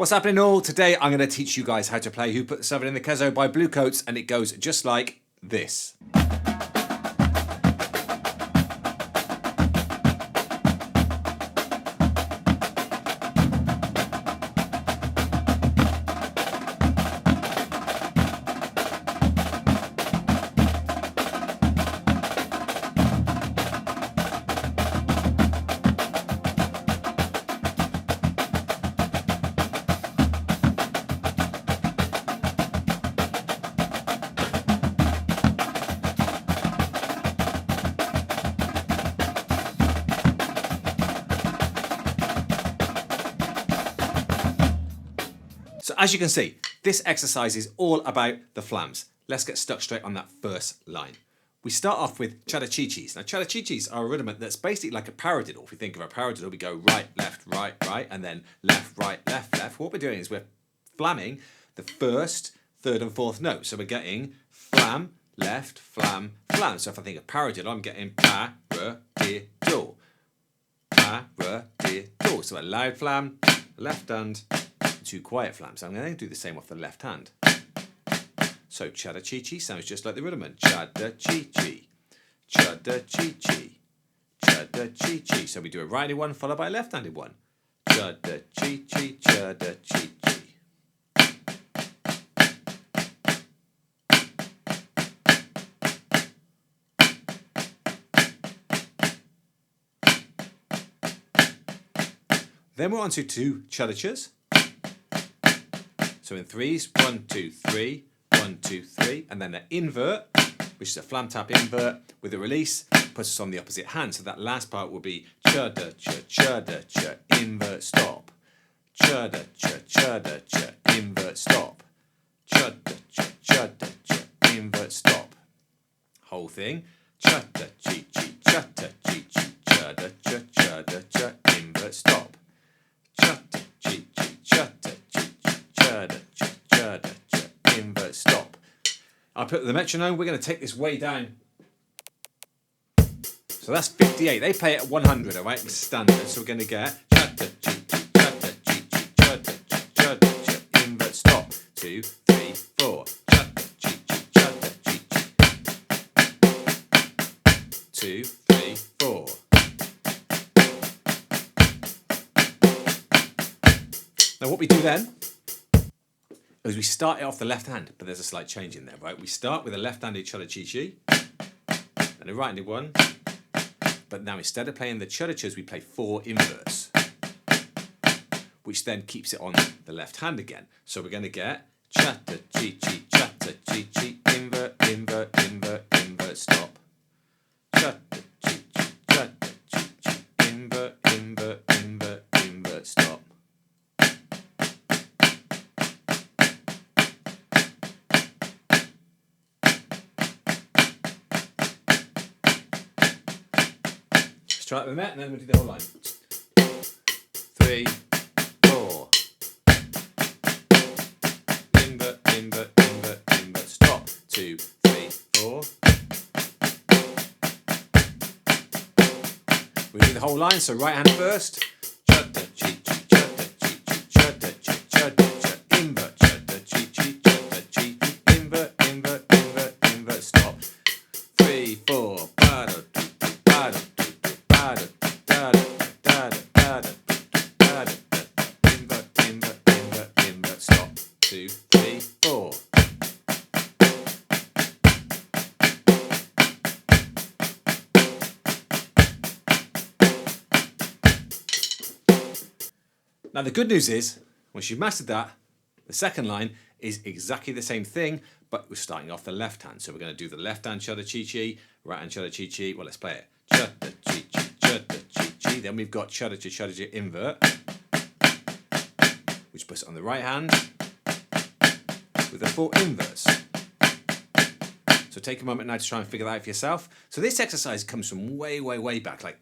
What's happening all? Today I'm going to teach you guys how to play Who Put the Suvin in the Queso by Bluecoats, and it goes just like this. So as you can see, this exercise is all about the flams. Let's get stuck straight on that first line. We start off with chii. Now chii are a rudiment that's basically like a paradiddle. If we think of a paradiddle, we go right, left, right, and then left, right, left, left. What we're doing is we're flamming the first, third and fourth note. So we're getting flam, left, flam, flam. So if I think of paradiddle, I'm getting pa-ra-di-do. Pa-ra-di-do. So a loud flam, left hand, two quiet flams. So I'm going to do the same off the left hand. So chada-chi-chi sounds just like the rudiment. Chada-chi-chi, chada-chi-chi, chada-chi-chi. So we do a right-handed one followed by a left-handed one. Chada-chi-chi, chada-chi-chi. Then we're on to two chadachas. So in threes, 1, 2, 3, 1, 2, 3, and then an invert, which is a flam tap invert with a release, puts us on the opposite hand. So that last part will be chada-cha, invert, stop. Chada-cha, invert, stop. Chada-cha, invert, stop. Whole thing. Chata-chi-chi, chata-chi-chi, chada-cha, invert, stop. Chata-chi-chi, chata-chi-chi, chada-cha, invert, stop. I'll put the metronome. We're going to take this way down. So that's 58. They play it at 100, all right? It's standard. So we're going to get chata-chi-chi, chata-chi-chi, chata-chi, chata-cha, invert, stop. 2, 3, 4. Chata-chi-chi, chata-chi-chi. 2, 3, 4. Now what we do then is we start it off the left hand, but there's a slight change in there, right? We start with a left-handed chada-chi-chi and a right-handed one, but now instead of playing the chadachas, we play 4 inverts, which then keeps it on the left hand again. So we're going to get chata-chi-chi, chata-chi-chi, invert, invert, invert, invert, stop. Chata-chi-chi, chata-chi-chi, invert, invert, invert, invert, stop. Start with that, and then we'll do the whole line. 3, 4. Invert, invert, invert, invert, stop. 2, 3, 4. We do the whole line, so right hand first. Chada-chi-chi, chada-chi-chi, chada-chi, chada-cha, invert, chada-chi-chi, chada-chi-chi, invert, invert, invert, invert, stop. 3, 4. Invert, stop. 2, 3, 4. Now the good news is, once you've mastered that, the second line is exactly the same thing, but we're starting off the left hand. So we're going to do the left hand chada-chi-chi, right hand chada-chi-chi. Well, let's play it. Chada-chi-chi, chada-chi-chi. Then we've got chada-cha, chada-cha, invert, which puts it on the right hand with the 4 inverts. So take a moment now to try and figure that out for yourself. So this exercise comes from way, way, way back. Like,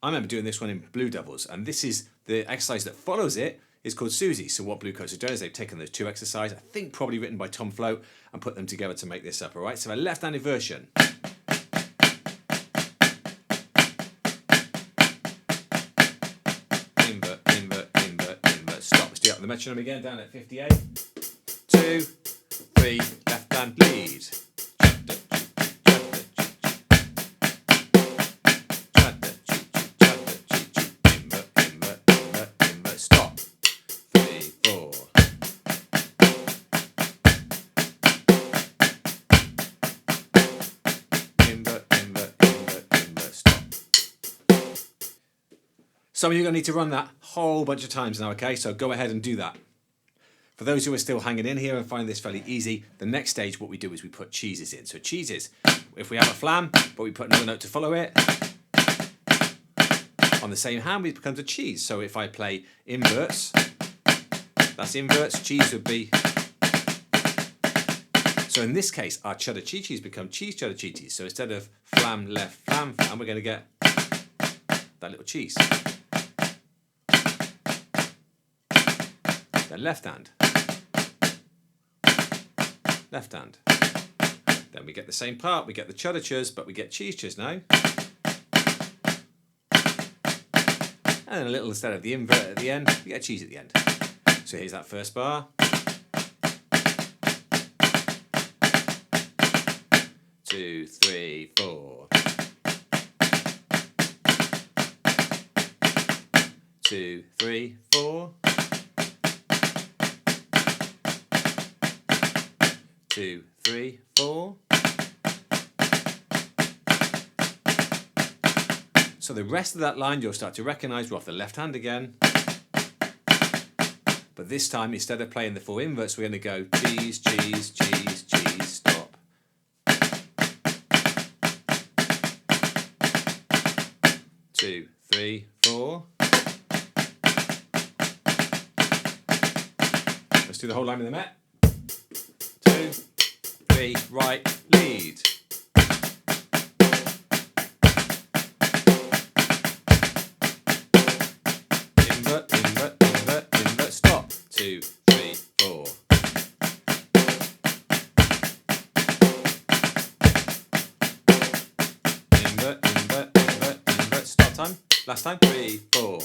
I remember doing this one in Blue Devils, and this is the exercise that follows it is called Suzie. So what Bluecoats have done is they've taken those 2 exercises, I think probably written by Tom Float, and put them together to make this up, all right? So a left-handed version. Invert, invert, invert, invert, stop. Let's do that the metronome again, down at 58. 2, 3, left hand lead. Stop. 3, 4. Stop. Some of you are going to need to run that whole bunch of times now, okay? So go ahead and do that. For those who are still hanging in here and find this fairly easy, the next stage what we do is we put cheeses in. So cheeses, if we have a flam, but we put another note to follow it, on the same hand it becomes a cheese. So if I play inverts, that's inverts, cheese would be... So in this case, our cheddar chii-chees become cheese cheddar chii-chees. So instead of flam, left, flam, flam, we're going to get that little cheese. Then left hand. Left hand. Then we get the same part, we get the cheddar chus, but we get cheese chus now. And a little instead of the invert at the end, we get cheese at the end. So here's that first bar. 2, 3, 4. 2, 3, 4. 2, 3, 4. So the rest of that line you'll start to recognise. We're off the left hand again. But this time, instead of playing the 4 inverts, we're going to go cheese, cheese, cheese, cheese, stop. Two, 3, 4. Let's do the whole line with the Met. 2, 3, right, lead. Invert, invert, invert, invert, stop. 2, 3, 4. Invert, invert, invert, invert, stop time. Last time. 3, 4.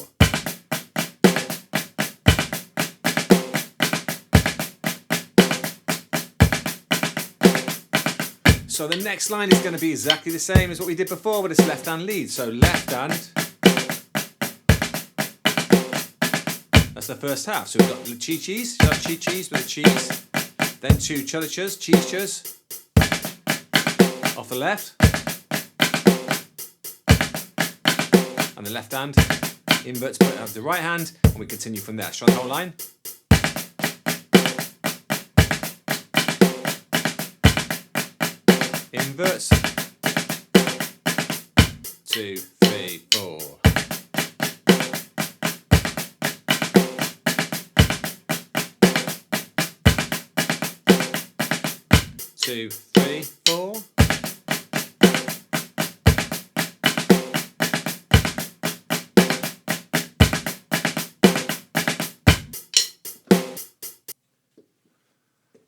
So the next line is going to be exactly the same as what we did before, but it's left hand lead. So left hand, that's the first half. So we've got the chii-chees, chii-chees with the cheese, then 2 cheddar-chus, cheese-chus, off the left, and the left hand inverts put out the right hand, and we continue from there. Let's try the whole line. Inverts. 2, 3, 4. Two, 3, 4.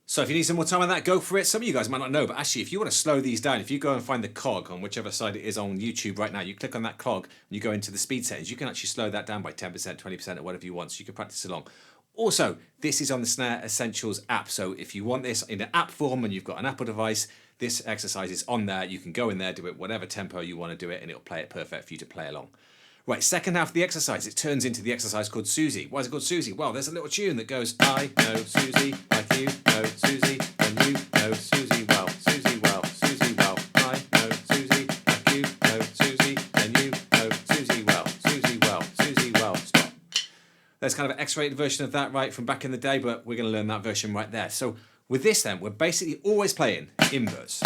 So if you need some more time on that, go for it. Some of you guys might not know, but actually if you want to slow these down, if you go and find the cog on whichever side it is on YouTube right now, you click on that cog and you go into the speed settings, you can actually slow that down by 10%, 20% or whatever you want, so you can practice along. Also, this is on the Snare Essentials app, so if you want this in an app form and you've got an Apple device, this exercise is on there. You can go in there, do it whatever tempo you want to do it, and it'll play it perfect for you to play along. Right, second half of the exercise, it turns into the exercise called Suzie. Why is it called Suzie? Well, there's a little tune that goes, I know Suzie, like you know Suzie, and you know Suzie well, Suzie well, Suzie well. I know Suzie, like you know Suzie, and you know Suzie well, Suzie well, Suzie well. Stop. There's kind of an X-rated version of that, right, from back in the day, but we're going to learn that version right there. So with this then, we're basically always playing inverts,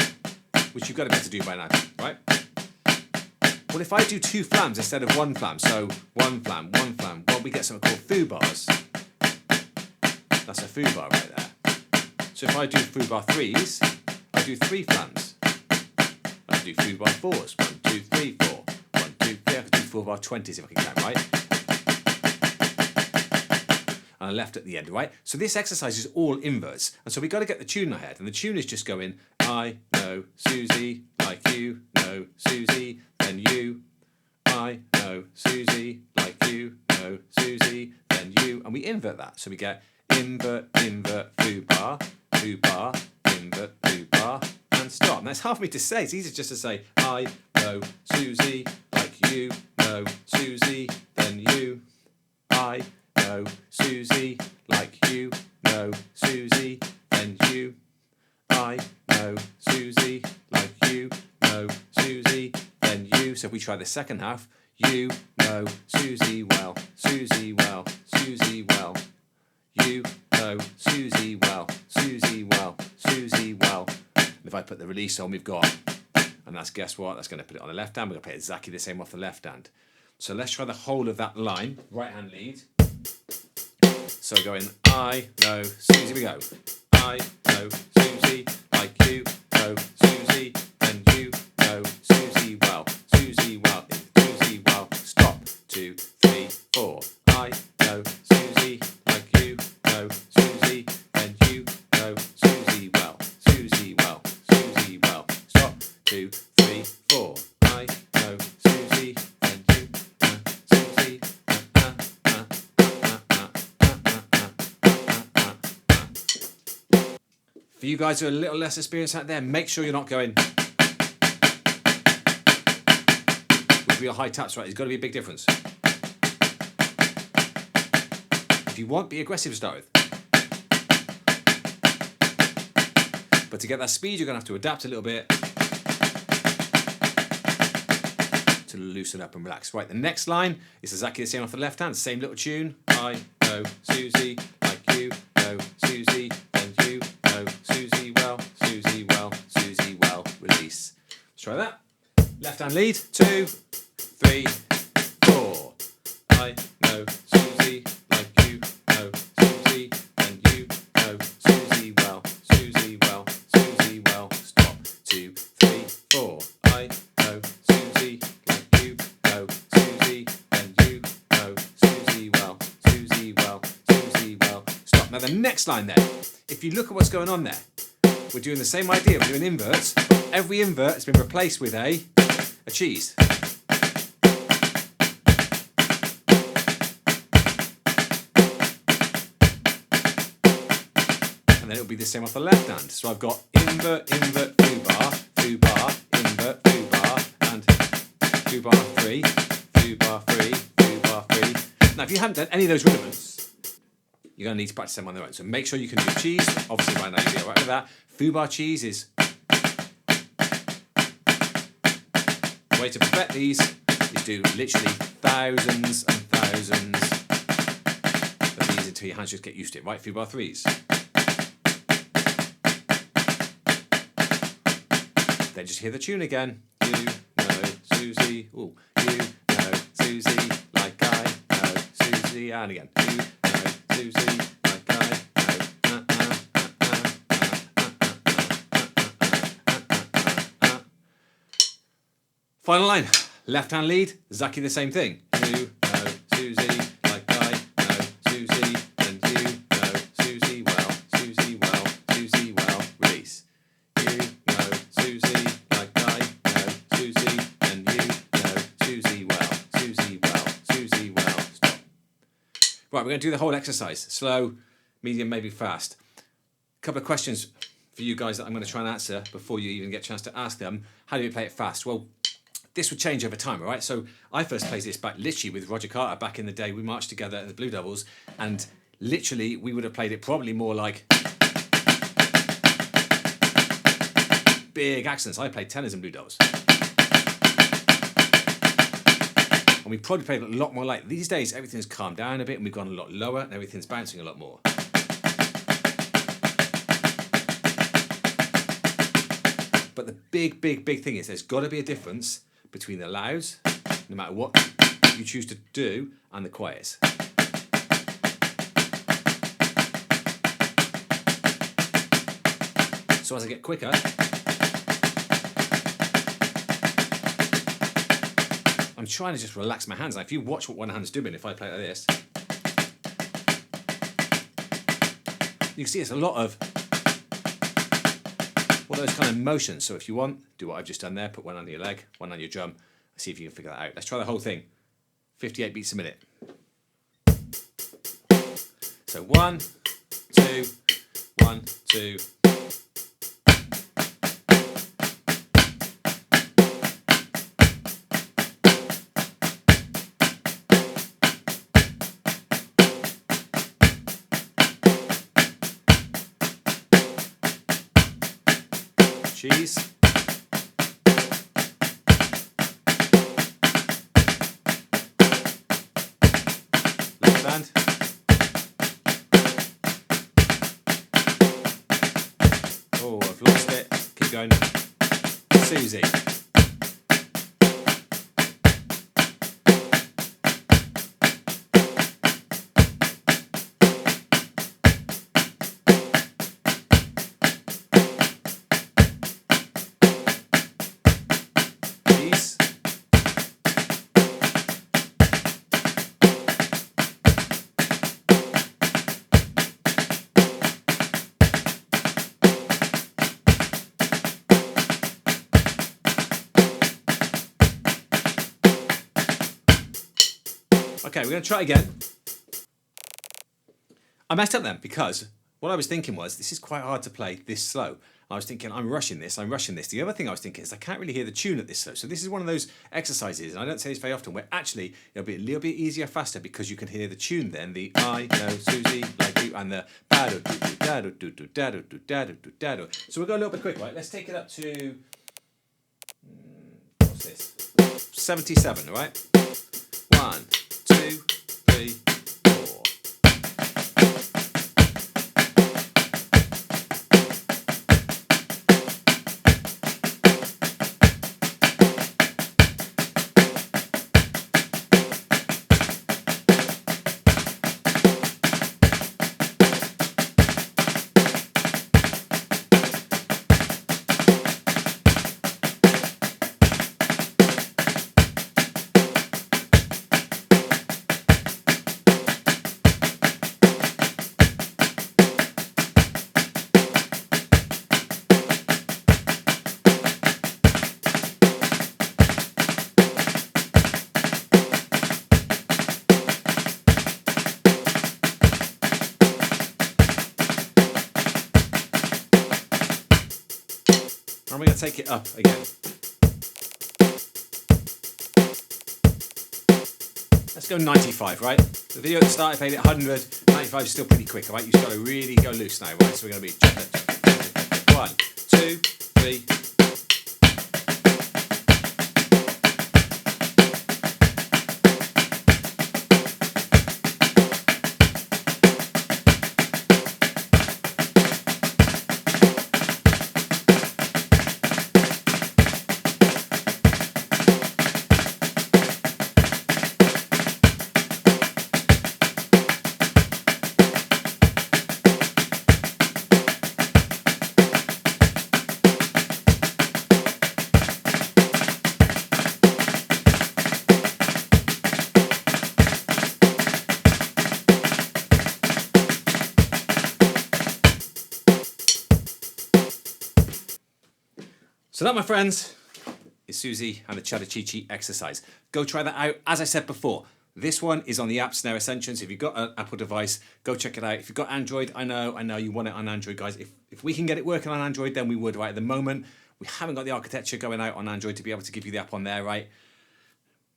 which you've got to be able to do by now, right? Well, if I do 2 flams instead of 1 flam, so 1 flam, well, we get something called foo bars. That's a foo bar right there. So if I do foo bar 3s, I do 3 flams. I do foo bar 4s, 1, 2, 3, 4, 1, 2, 3, I could do foo bar 20s if I can count right. And I left at the end, right? So this exercise is all inverts. And so we got to get the tune in our head. And the tune is just going, I know Suzie, like you know Suzie, then you. I know Suzie, like you know Suzie, then then U, and we invert that. So we get invert, invert, foo bar, invert, foo bar, and stop. And that's hard for me to say. It's easier just to say, I know Suzie, like you know Suzie, then you. I know Suzie, like you know Suzie, then you. I know Suzie, like you know Suzie, then you. So if we try the second half, you know Suzie well, Suzie well, Suzie well. You know Suzie well, Suzie well, Suzie well. And if I put the release on, we've got, and that's, guess what? That's going to put it on the left hand. We're going to play exactly the same off the left hand. So let's try the whole of that line, right hand lead. So going, I know Suzie, we go. I know Suzie, like you know Suzie, then you know Suzie well, Suzie well, Suzie well, stop, 2, 3, 4. I know Suzie, like you know Suzie, then you know Suzie well, Suzie well, Suzie well, stop, 2, 3, 4. I know Suzie, then you know Suzie. For you guys who are a little less experienced out there, make sure you're not going with real high taps, right? There's got to be a big difference. If you want, be aggressive to start with. But to get that speed, you're going to have to adapt a little bit to loosen up and relax. Right, the next line is exactly the same off the left hand, same little tune. I know Suzie, like you know Suzie, then you know Suzie well, Suzie well, Suzie well, release. Let's try that. Left hand lead, 2, 3, 4. I know Suzie, like you know Suzie, then you know Suzie well, Suzie well, Suzie well, stop, 2, 3, 4. I know Suzie, like you know Suzie, then you know Suzie well, Suzie well, Suzie well, stop. Now the next line then, if you look at what's going on there, we're doing the same idea, we're doing inverts. Every invert has been replaced with a cheese. And then it'll be the same off the left hand. So I've got invert, invert, foo bar, invert, foo bar, and foo bar 3, foo bar 3, foo bar 3. Now if you haven't done any of those rudiments, you're going to need to practice them on their own. So make sure you can do cheese. Obviously right now you'll be all right with that. Foo bar cheese is the way to perfect these is do literally thousands and thousands of these until your hands just get used to it. Right, foo bar 3s. Then just hear the tune again. You know Suzie, ooh, you know Suzie, like I know Suzie, and again. You know Suzie, like I know. Final line, left hand lead, exactly the same thing. You know Suzie, like I know Suzie, and you know Suzie well, Suzie well, Suzie well, release. You know Suzie, like I know Suzie, and you know Suzie well, Suzie well, Suzie well, stop. Right, we're going to do the whole exercise, slow, medium, maybe fast. A couple of questions for you guys that I'm going to try and answer before you even get a chance to ask them. How do you play it fast? Well, this would change over time, all right? So I first played this back literally with Roger Carter back in the day. We marched together at the Blue Devils, and literally we would have played it probably more like big accents. I played tenors in Blue Devils. And we probably played it a lot more like, these days everything's calmed down a bit and we've gone a lot lower and everything's bouncing a lot more. But the big thing is there's got to be a difference between the louds, no matter what you choose to do, and the quiets. So as I get quicker, I'm trying to just relax my hands. Now, if you watch what one hand's doing, if I play like this, you can see it's a lot of all those kind of motions. So if you want, do what I've just done there, put one on your leg, one on your drum, see if you can figure that out. Let's try the whole thing. 58 beats a minute. So 1, 2, 1, 2. Cheese. Left hand. Oh, I've lost it. Keep going. Suzie. Okay, we're going to try again. I messed up then because what I was thinking was this is quite hard to play this slow. I was thinking I'm rushing this. The other thing I was thinking is I can't really hear the tune at this slow. So this is one of those exercises, and I don't say this very often, where actually it'll be a little bit easier, faster, because you can hear the tune then, the I know Suzie like you, and the ba-do do do da-do do do da-do do da-do do da-do. So we'll go a little bit quick, right? Let's take it up to, what's this? 77, all right? 1, 2, 3, 4. And we're going to take it up again. Let's go 95, right? The video at the start I played it 100, 95 is still pretty quick, all right? You've got to really go loose now, right? So we're going to be 1, 2, 3. So that, my friends, is Suzie and the chii exercise. Go try that out. As I said before, this one is on the app Snare Essentials. If you've got an Apple device, go check it out. If you've got Android, I know you want it on Android, guys. If we can get it working on Android, then we would, right? At the moment, we haven't got the architecture going out on Android to be able to give you the app on there, right?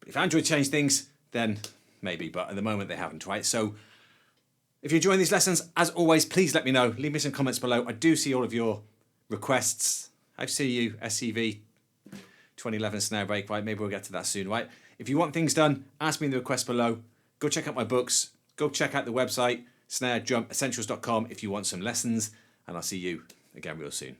If Android changed things, then maybe, but at the moment they haven't, right? So if you're enjoying these lessons, as always, please let me know. Leave me some comments below. I do see all of your requests. I see you, SCV 2011 snare break, right? Maybe we'll get to that soon, right? If you want things done, ask me in the request below. Go check out my books. Go check out the website, snaredrumessentials.com, if you want some lessons. And I'll see you again real soon.